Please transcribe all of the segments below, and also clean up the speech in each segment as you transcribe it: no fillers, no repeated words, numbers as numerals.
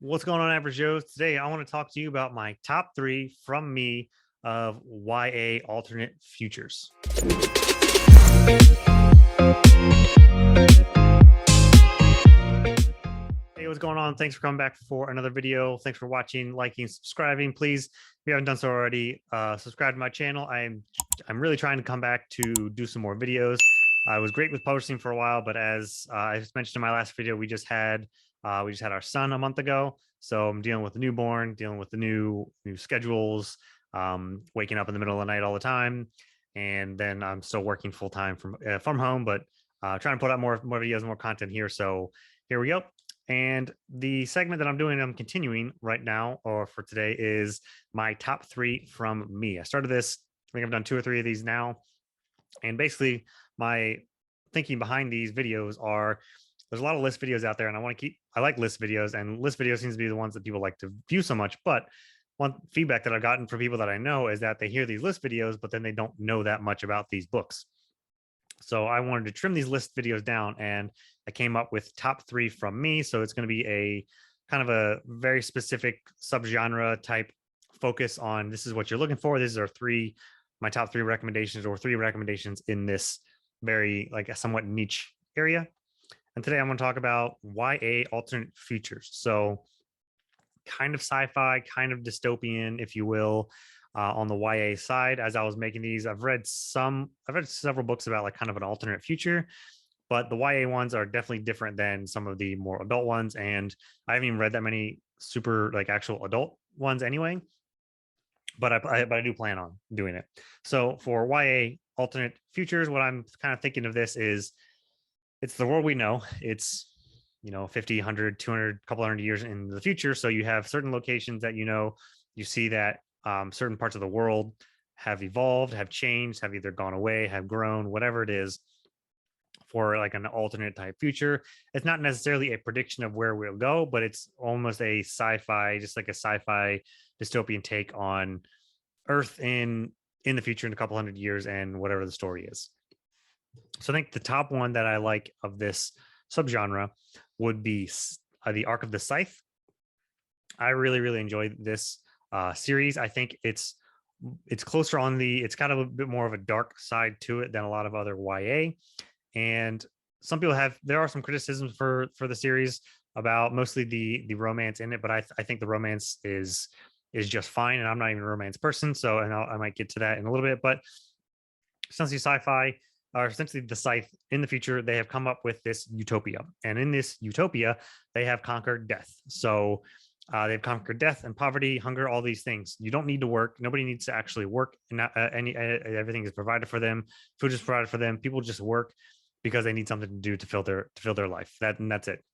What's going on, Average Joes? Today, I want to talk to you about my top three from me of YA alternate futures. Hey, what's going on? Thanks for coming back for another video. Thanks for watching, liking, subscribing. Please, if you haven't done so already, subscribe to my channel. I'm really trying to come back to do some more videos. I was great with posting for a while, but as I just mentioned in my last video, we just had our son a month ago. So I'm dealing with the newborn, dealing with the new schedules, waking up in the middle of the night all the time, and then I'm still working full time from home, but trying to put out more videos, more content here. So here we go. And the segment that I'm continuing right now, or for today, is my top three from me. I started this. I think I've done two or three of these now, and basically my thinking behind these videos are there's a lot of list videos out there, and I like list videos, and list videos seems to be the ones that people like to view so much. But one feedback that I've gotten from people that I know is that they hear these list videos, but then they don't know that much about these books. So I wanted to trim these list videos down, and I came up with top three from me. So it's going to be a kind of a very specific subgenre type focus on this is what you're looking for. These are my top three recommendations, or three recommendations in this very like a somewhat niche area. And today I'm going to talk about YA alternate futures. So kind of sci-fi, kind of dystopian, if you will, on the YA side. As I was making these, I've read several books about like kind of an alternate future, but the YA ones are definitely different than some of the more adult ones. And I haven't even read that many super like actual adult ones anyway. But I do plan on doing it. So for YA alternate futures, what I'm kind of thinking of this is it's the world we know. It's 50, 100, 200, couple hundred years in the future. So you have certain locations that you see that certain parts of the world have evolved, have changed, have either gone away, have grown, whatever it is, for like an alternate type future. It's not necessarily a prediction of where we'll go, but it's almost a sci-fi, just like a sci-fi dystopian take on Earth in the future in a couple hundred years and whatever the story is. So I think the top one that I like of this subgenre would be the Arc of the Scythe. I really, really enjoyed this series. I think it's closer on it's got a bit more of a dark side to it than a lot of other YA. And some people there are some criticisms for the series about mostly the romance in it, but I think the romance is just fine. And I'm not even a romance person, so I might get to that in a little bit. But essentially sci-fi, or essentially the Scythe in the future, they have come up with this utopia, and in this utopia they have conquered death. So they've conquered death and poverty, hunger, all these things. You don't need to work. Nobody needs to actually work, and everything is provided for them. Food is provided for them. People just work because they need something to do to fill their life. That's it.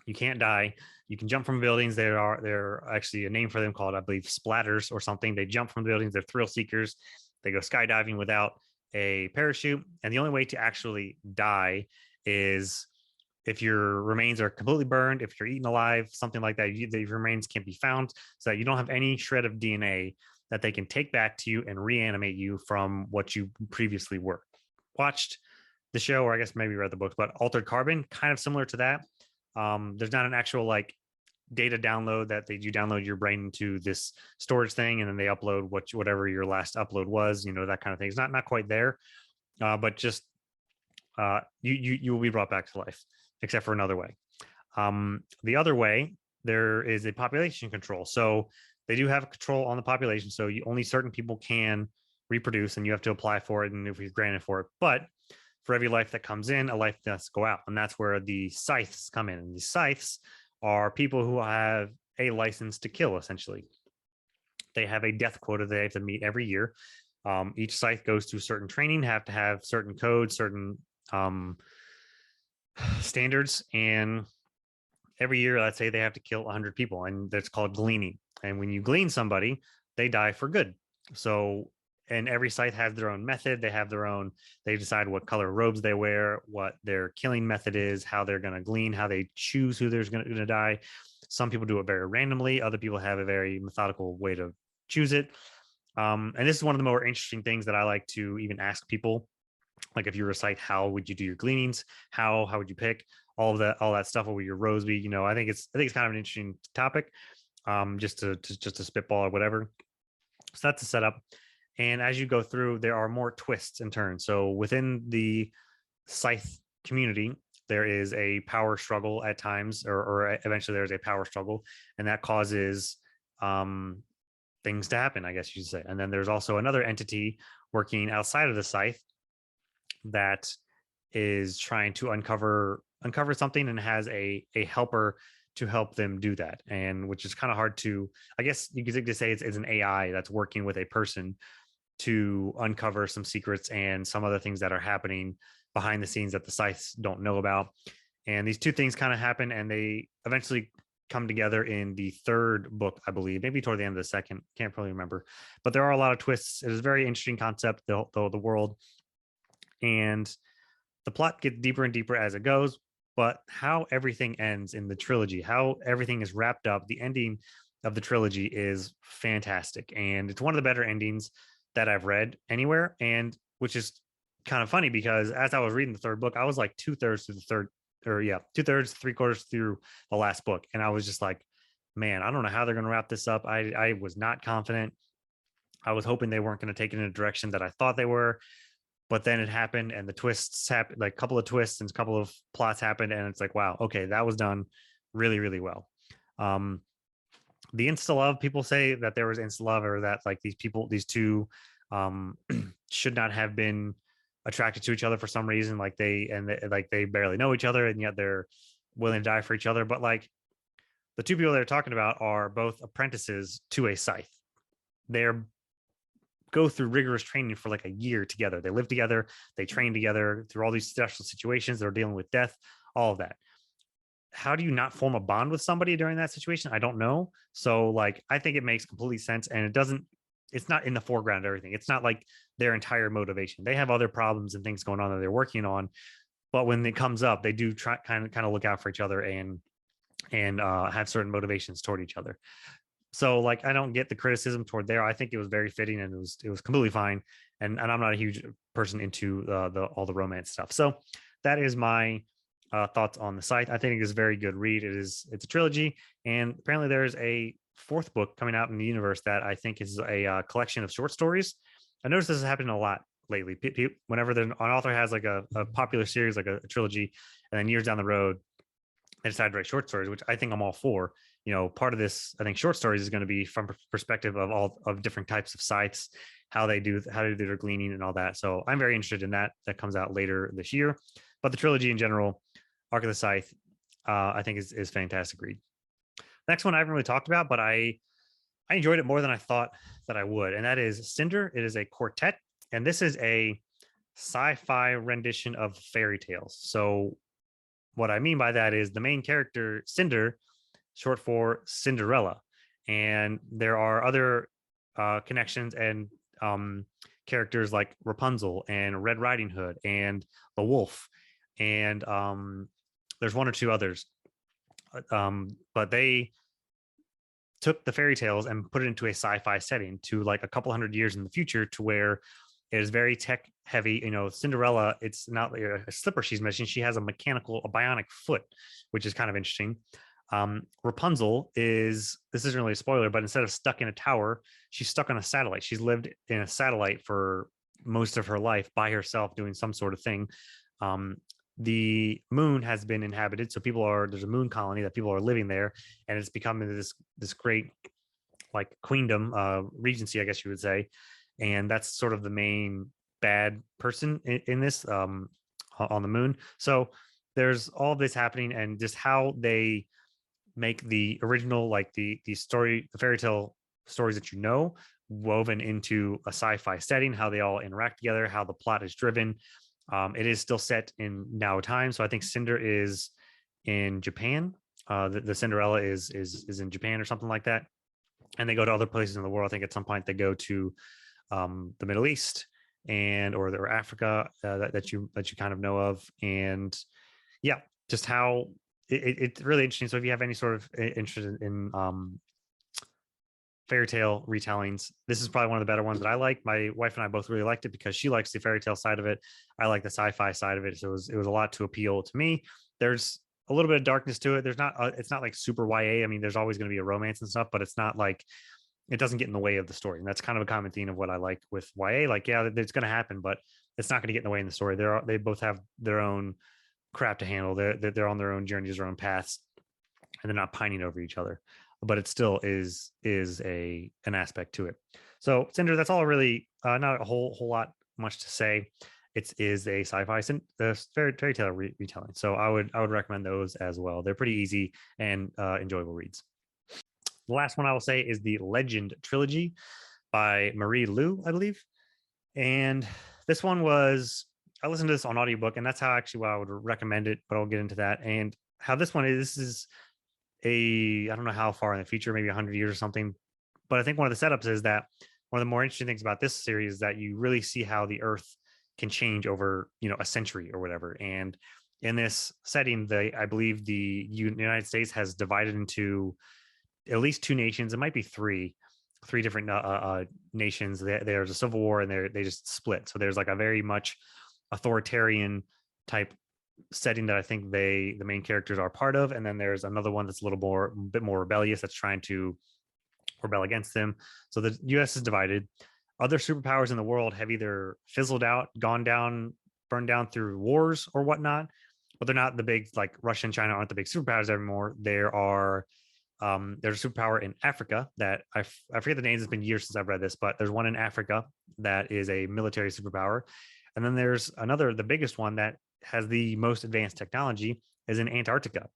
You can't die. You can jump from buildings. They're actually a name for them called, I believe, splatters or something. They jump from buildings. They're thrill seekers. They go skydiving without a parachute, and the only way to actually die is if your remains are completely burned, if you're eaten alive, something like that. Your remains can't be found, so that you don't have any shred of DNA that they can take back to you and reanimate you from what you previously were. Watched the show, or I guess maybe read the books, but Altered Carbon, kind of similar to that. There's not an actual like data download that you download your brain into this storage thing, and then they upload whatever your last upload was, that kind of thing. It's not quite there, but just you will be brought back to life, except for another way. The other way, there is a population control. So they do have control on the population, so only certain people can reproduce, and you have to apply for it, and if you're granted for it. But for every life that comes in, a life does go out, and that's where the scythes come in. And the scythes are people who have a license to kill, essentially. They have a death quota they have to meet every year. Each scythe goes through certain training, have to have certain codes, certain standards, and every year, let's say they have to kill 100 people, and that's called gleaning. And when you glean somebody, they die for good. So, and every scythe has their own method. They decide what color robes they wear, what their killing method is, how they're going to glean, how they choose who they're going to die. Some people do it very randomly. Other people have a very methodical way to choose it. And this is one of the more interesting things that I like to even ask people. Like, if you were a scythe, how would you do your gleanings? How would you pick? all that stuff over your Roseby. You know, I think it's kind of an interesting topic, just to spitball or whatever. So that's the setup. And as you go through, there are more twists and turns. So within the Cythe community, there is a power struggle at times, or eventually there's a power struggle, and that causes things to happen, I guess you should say. And then there's also another entity working outside of the Cythe that is trying to uncover something and has a helper to help them do that, and which is kind of hard to, I guess you could say it's an AI that's working with a person to uncover some secrets and some other things that are happening behind the scenes that the Scythes don't know about. And these two things kind of happen, and they eventually come together in the third book, I believe, maybe toward the end of the second. Can't really remember, but there are a lot of twists. It is a very interesting concept, the world, and the plot gets deeper and deeper as it goes. But how everything ends in the trilogy, how everything is wrapped up, the ending of the trilogy is fantastic, and it's one of the better endings that I've read anywhere. And which is kind of funny because as I was reading the third book, I was like 2/3 through the third, or yeah, 2/3, 3/4 through the last book, and I was just like, man, I don't know how they're going to wrap this up. I was not confident. I was hoping they weren't going to take it in a direction that I thought they were, but then it happened, and the twists happened, like a couple of twists and a couple of plots happened, and it's like, wow, okay, that was done really, really well. The insta love, people say that there was insta love, or that like these two should not have been attracted to each other for some reason, like they barely know each other and yet they're willing to die for each other. But like the two people they're talking about are both apprentices to a Scythe. They're go through rigorous training for like a year together. They live together, they train together through all these special situations. They're dealing with death, all of that. How do you not form a bond with somebody during that situation? I don't know. So like, I think it makes complete sense, and it's not in the foreground of everything. It's not like their entire motivation. They have other problems and things going on that they're working on, but when it comes up, they do try kind of look out for each other and have certain motivations toward each other. So like, I don't get the criticism toward there. I think it was very fitting, and it was completely fine. And I'm not a huge person into all the romance stuff. So that is my thoughts on the Scythe. I think it is a very good read. It's a trilogy, and apparently there's a fourth book coming out in the universe that I think is a collection of short stories. I noticed this is happening a lot lately. Whenever an author has like a popular series, like a trilogy, and then years down the road they decide to write short stories, which I think I'm all for. You know, part of this, I think, short stories is going to be from perspective of all of different types of Scythes, how they do their gleaning and all that. So I'm very interested in that. That comes out later this year. But the trilogy in general, Arc of the Scythe, I think is fantastic read. Next one I haven't really talked about, but I enjoyed it more than I thought that I would, and that is Cinder. It is a quartet, and this is a sci-fi rendition of fairy tales. So what I mean by that is the main character, Cinder, short for Cinderella, and there are other connections and characters like Rapunzel and Red Riding Hood and the Wolf, and there's one or two others, but they took the fairy tales and put it into a sci-fi setting to like a couple hundred years in the future, to where it is very tech heavy. You know, Cinderella, it's not like a slipper she's missing. She has a bionic foot, which is kind of interesting. Rapunzel this isn't really a spoiler, but instead of stuck in a tower, she's stuck on a satellite. She's lived in a satellite for most of her life by herself doing some sort of thing. The moon has been inhabited, so there's a moon colony that people are living there, and it's becoming this great like queendom, regency, I guess you would say. And that's sort of the main bad person in this, on the moon. So there's all this happening, and just how they make the original, like the fairy tale stories that woven into a sci-fi setting, how they all interact together, how the plot is driven. It is still set in now time, so I think Cinder is in Japan. The Cinderella is in Japan or something like that, and they go to other places in the world. I think at some point they go to the Middle East or Africa, that you kind of know of. And yeah, just how it's really interesting. So if you have any sort of interest in fairy tale retellings, this is probably one of the better ones that I like. My wife and I both really liked it because she likes the fairy tale side of it. I like the sci-fi side of it. So it was a lot to appeal to me. There's a little bit of darkness to it. There's not it's not like super YA. I mean, there's always going to be a romance and stuff, but it's not like it doesn't get in the way of the story. And that's kind of a common theme of what I like with YA. Like, yeah, it's going to happen, but it's not going to get in the way in the story. They both have their own crap to handle. They're on their own journeys, their own paths, and they're not pining over each other. But it still is an aspect to it. So Cinder, that's all really. Not a whole lot much to say. It is a sci-fi fairy tale retelling. So I would recommend those as well. They're pretty easy and enjoyable reads. The last one I will say is the Legend Trilogy by Marie Lu, I believe. And this one was, I listened to this on audiobook, and that's how actually why I would recommend it, but I'll get into that. And how this one is, this is I don't know how far in the future, maybe 100 years or something. But I think one of the setups is that one of the more interesting things about this series is that you really see how the Earth can change over, a century or whatever. And in this setting, I believe the United States has divided into at least two nations. It might be three different nations. There's a civil war, and they just split. So there's like a very much authoritarian type setting that I think the main characters are part of, and then there's another one that's a bit more rebellious, that's trying to rebel against them. So the U.S. is divided. Other superpowers in the world have either fizzled out, gone down, burned down through wars or whatnot, but they're not the big, like Russia and China aren't the big superpowers anymore. There's a superpower in Africa that I forget the names. It's been years since I've read this, but there's one in Africa that is a military superpower. And then there's the biggest one that has the most advanced technology is in Antarctica.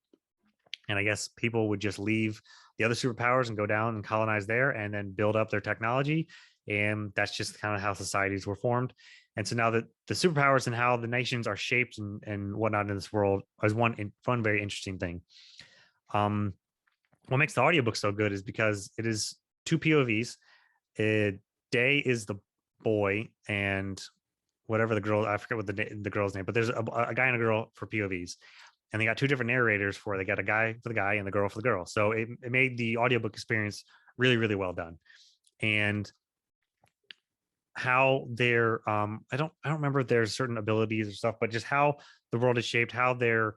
And I guess people would just leave the other superpowers and go down and colonize there and then build up their technology. And that's just kind of how societies were formed. And so now that the superpowers and how the nations are shaped and whatnot in this world is one very interesting thing. What makes the audiobook so good is because it is two POVs. Day is the boy, and whatever the girl, I forget what the girl's name, but there's a guy and a girl for POVs. And they got two different narrators they got a guy for the guy and the girl for the girl. So it made the audiobook experience really, really well done. And how their I don't remember if there's certain abilities or stuff, but just how the world is shaped, how their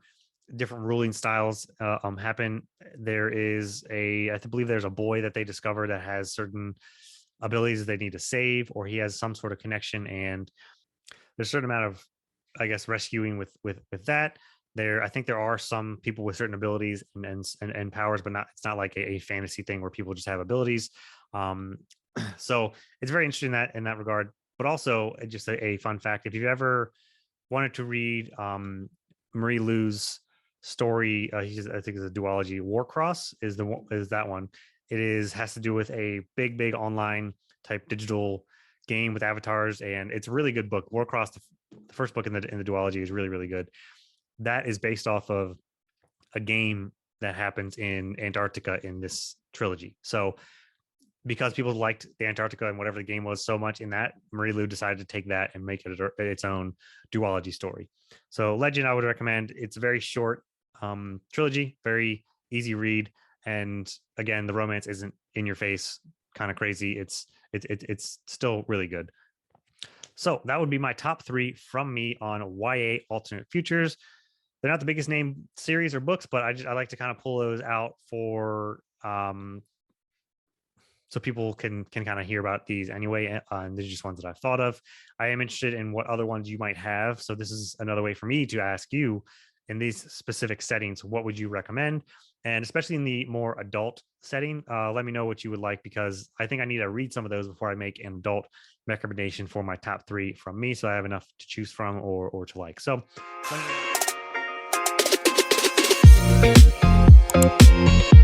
different ruling styles happen. There is I believe there's a boy that they discover that has certain abilities that they need to save, or he has some sort of connection, and there's a certain amount of, I guess, rescuing with that. I think there are some people with certain abilities and powers, but it's not like a fantasy thing where people just have abilities. So it's very interesting in that regard. But also, just a fun fact: if you've ever wanted to read Marie Lu's story, I think it's a duology. Warcross is that one. It has to do with a big online type digital game with avatars, and it's a really good book. Warcross, the first book in the duology, is really, really good. That is based off of a game that happens in Antarctica in this trilogy. So because people liked the Antarctica and whatever the game was so much in that, Marie Lu decided to take that and make it its own duology story. So Legend, I would recommend. It's a very short trilogy, very easy read. And again, the romance isn't in your face, kind of crazy. It's still really good. So that would be my top 3 from me on YA alternate futures. They're not the biggest name series or books, but I like to kind of pull those out for so people can kind of hear about these anyway. And these are just ones that I've thought of. I am interested in what other ones you might have. So this is another way for me to ask you, in these specific settings, what would you recommend? And especially in the more adult setting, let me know what you would like, because I think I need to read some of those before I make an adult recommendation for my top 3 from me, so I have enough to choose from or to like. So let me